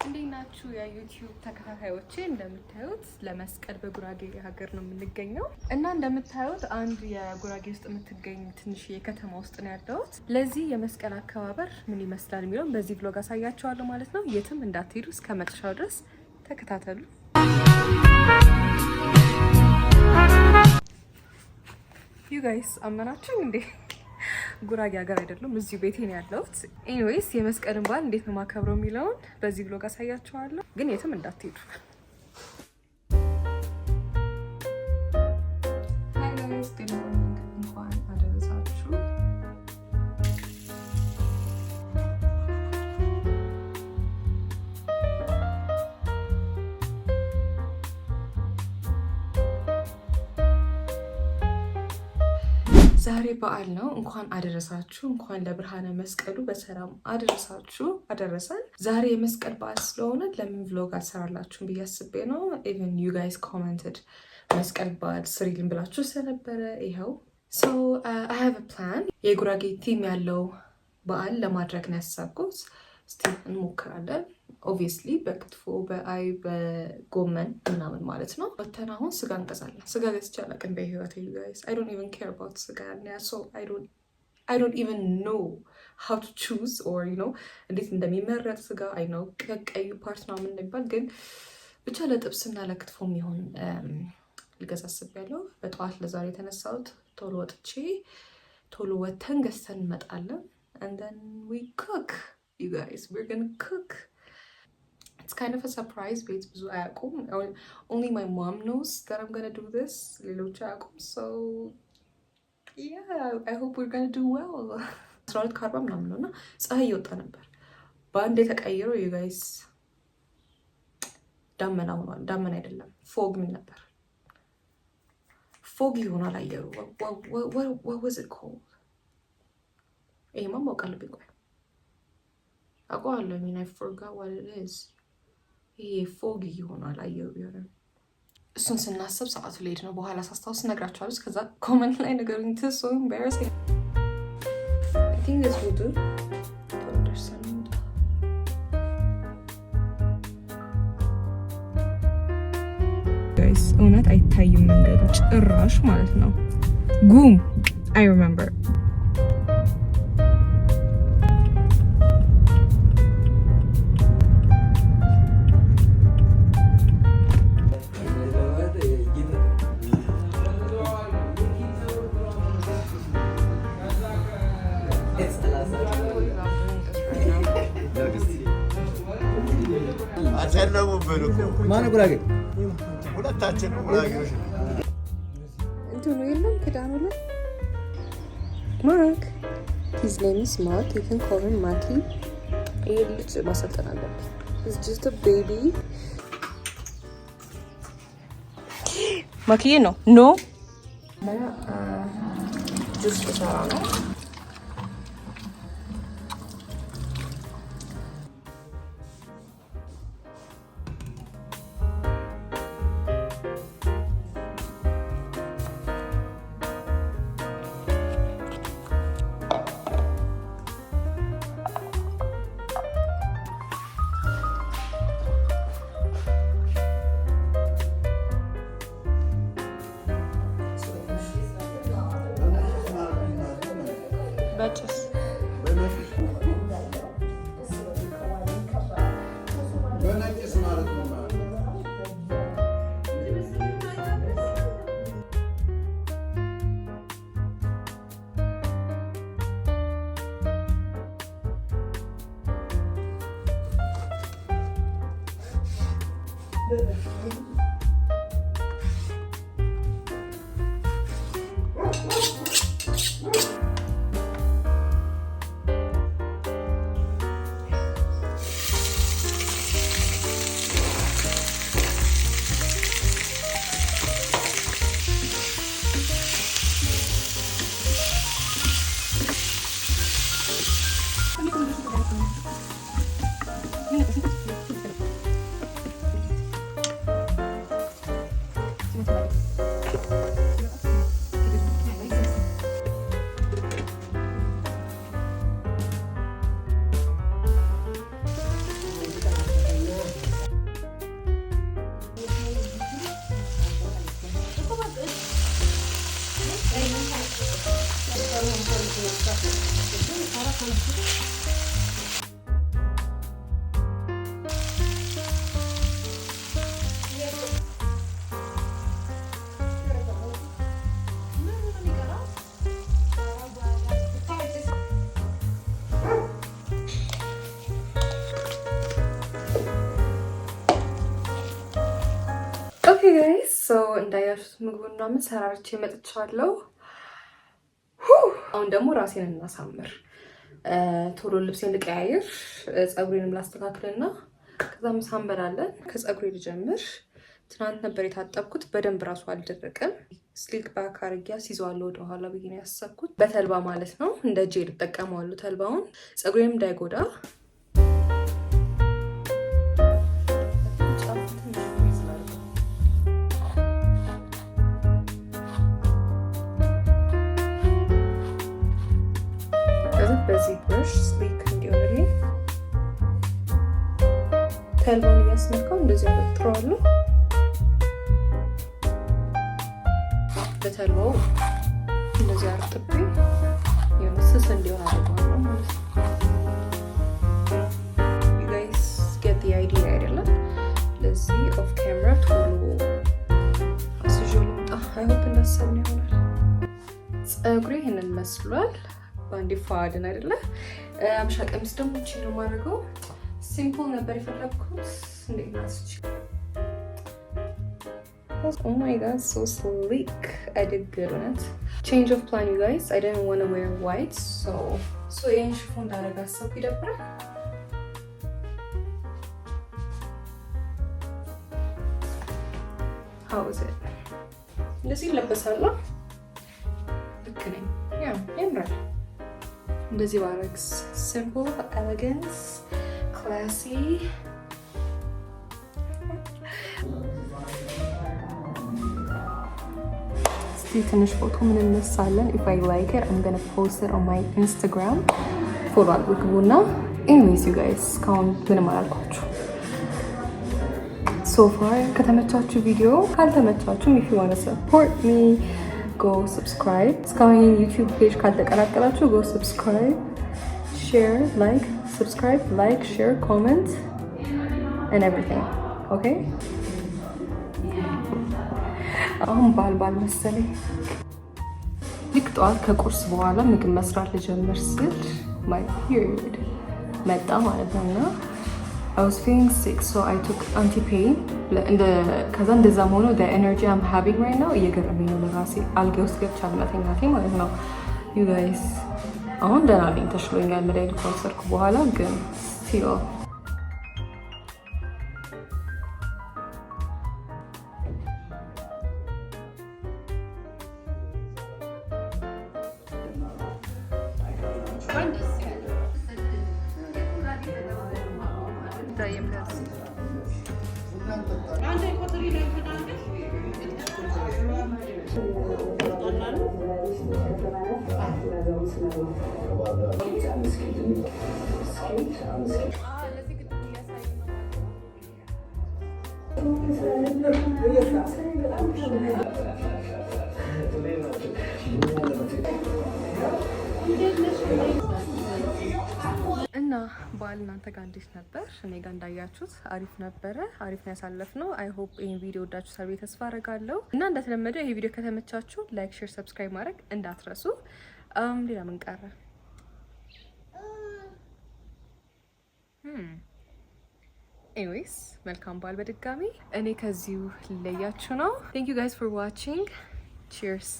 እንዴት ናችሁ የዩቲዩብ ተከታታዮቼ? እንደምታዩት ለመስቀል በጉራጌ ሀገር ነው የምንገኘው እና እንደምታዩት አንድ የጉራጌ ውስጥ የምትገኝ ትንሽ የከተማ ውስጥ ነው ያለሁት። ለዚህ የመስቀል አከባበር ምን ይመስላል የሚለውን በዚህ ቭሎግ አሳያችኋለሁ ማለት ነው። የትም እንዳትሄዱ እስከ መጨረሻው ድረስ ተከታተሉ። ዩ ጋይስ አመናችሁ እንዴ? ጉራጌ ሀገር አይደለም፣ እዚሁ ቤቴ ነው ያለሁት። ኤኒዌይስ የመስቀልን በዓል እንዴት ነው ማከብረው የሚለውን በዚህ ብሎግ አሳያችኋለሁ፣ ግን የትም እንዳትሄዱ። ሃይ ጋይስ ጉድ ሞርኒንግ፣ እንኳን አደረሳችሁ። ዛሬ በዓል ነው። እንኳን አደረሳችሁ። እንኳን ለብርሃነ መስቀሉ በሰላም አደረሳችሁ አደረሰን። ዛሬ የመስቀል በዓል ስለሆነ ለምን ቭሎግ አልሰራላችሁም ብዬ አስቤ ነው። ኢቨን ዩ ጋይስ ኮመንትድ መስቀል በዓል ስሪልን ብላችሁ ስለነበረ ይኸው። ሶ አይ ሃቭ አ ፕላን። የጉራጌ ቲም ያለው በዓል ለማድረግ ነው ያሰብኩት። እስቲ እንሞክራለን። ኦብቪየስሊ በክትፎ በአይብ በጎመን ምናምን ማለት ነው። ወተን አሁን ስጋ እንገዛለን። ስጋ ገዝቼ አላውቅም በህይወቴ ዩ ጋይስ። I don't even care about ስጋ so I don't even know how to choose or you know እንዴት እንደሚመረጥ ስጋ I know ቀዩ ፓርት ነው ምን እንደሚባል ግን ብቻ ለጥብስና ለክትፎ የሚሆን ልገዛ አስቤያለሁ። በጠዋት ለዛሬ የተነሳሁት ቶሎ ወጥቼ ቶሎ ወተን ገዝተን እንመጣለን and then we cook you guys. We're gonna cook. It's kind of a surprise, but ብዙ አያውቁም. Only my mom knows that I'm gonna do this. ሌሎች አያውቁም. So yeah, I hope we're gonna do well. 12:40 ምናምን ነው እና ፀሐይ እየወጣ ነበር። በአንድ የተቀየረው you guys ዳመና ሆኗል። ዳመና አይደለም ፎግ ምን ነበር? ፎግ ይሆናል አየሩ። What was it called? ይሄማ ማወቅ አለብኝ። ቆይ አውቀዋለሁ። I mean I forgot what it is. ይሄ ፎግ ይሆናል አየሩ ቢሆን እሱን ስናስብ ሰዓቱ ሌድ ነው። በኋላ ሳስታውስ እነግራችኋለሁ። ከዛ ኮመንት ላይ ነገሩኝ። It's so embarrassing. I think this will do. Guys, እውነት አይታይም መንገዱ ጭራሽ ማለት ነው። ጉም I remember. ማነው ጉራጌ? ሁለታችንም ጉራጌዎች ነን። እንትኑ የለም ክዳኑ ላይ ማርክ his name is Mark. You can call him Maki. ይሄ ልጅ ማሰልጠን አለብን. He's just a baby. ማኪዬ ነው ኖ ጁስ ተሰራ ነው። በጭስ በነጭስ ማለት ነው። ጋይስ እንዳያችሁት ምግቡን ምናምን ሰራርቼ መጥቻለሁ። አሁን ደግሞ ራሴን እናሳምር። ቶሎ ልብሴን ልቀያየር፣ ፀጉሬንም ላስተካክልና ከዛ ምሳ እንበላለን። ከፀጉሬ ልጀምር። ትናንት ነበር የታጠብኩት፣ በደንብ ራሱ አልደረቀም። ስሊክ ባክ አድርጌ አስይዘዋለሁ ወደኋላ ብዬ ነው ያሰብኩት። በተልባ ማለት ነው፣ እንደ ጄል እጠቀመዋለሁ ተልባውን፣ ፀጉሬንም እንዳይጎዳ። በዚህ ብሩሽ ስሊክ እንዲሆንልኝ ተልባውን እያስነካው እንደዚህ አበጥረዋለሁ። በተልባው እንደዚህ አርጥቤ የሆነ ስስ እንዲሆን አድርገዋለሁ ማለት ነው። You guys get the idea አይደለም? ለዚህ ኦፍ ካሜራ ቶሎ አስይዤ ልምጣ። አይሆፕ እንዳሰብን ይሆናል። ፀጉሬ ይህንን መስሏል። ባንዴ ፋድን አይደለ? አምሻ ቀሚስ ደግሞ እቺ ነው የማደርገው። ሲምፕል ነበር የፈለግኩት። እንዴት ናስች? Oh my god, so sleek. I did good on it. Change of plan, you guys. I didn't want to wear white, so ይሄን ሽፎን እንዳደረግ አሰብኩ። ይደብራል። How is it? እንደዚህ ይለበሳል። ልክ ነኝ? ያ ያምራል። እንደዚህ ባረግስ ሲምፕል ኤሌጋንስ ክላሲ። እስቲ ትንሽ ፎቶ ምን እንነሳለን። if I like it I'm gonna post it on my Instagram። ፎሎ አድርጉና anyways you guys እስካሁን ምንም አላልኳችሁ። so far ከተመቻችሁ ቪዲዮ፣ ካልተመቻችሁም if you want to support me go subscribe። እስካሁን ዩቲዩብ ፔጅ ካልተቀላቀላችሁ go subscribe, share, like, share, comment and everything. okay? አሁን ባል መሰለኝ። ልክ ጠዋት ከቁርስ በኋላ ምግብ መስራት ልጀምር ስል my period መጣ ማለት ነውና I was feeling sick, so I took anti-pain. ከዛ እንደዛም ሆኖ the energy I'm having right now እየገረመኝ ነው ለራሴ። አልጋ ውስጥ ገብቻ መተኛቴ ማለት ነው። you guys አሁን ደህና ነኝ፣ ተሽሎኛል መድኃኒት ከወሰድኩ በኋላ ግን still እና በዓል እናንተ ጋር እንዴት ነበር? እኔ ጋር እንዳያችሁት አሪፍ ነበረ። አሪፍ ነው ያሳለፍነው። አይ ሆፕ ይሄን ቪዲዮ ወዳችሁታል ብዬ ተስፋ አደርጋለሁ። እና እንደተለመደው ይሄ ቪዲዮ ከተመቻችሁ ላይክ፣ ሼር፣ ሰብስክራይብ ማድረግ እንዳትረሱ። ሌላ ምን ቀረ? ኤኒዌይስ መልካም በዓል በድጋሚ። እኔ ከዚሁ ልለያችሁ ነው። ቴንክ ዩ ጋይስ ፎር ዋቺንግ። ቺርስ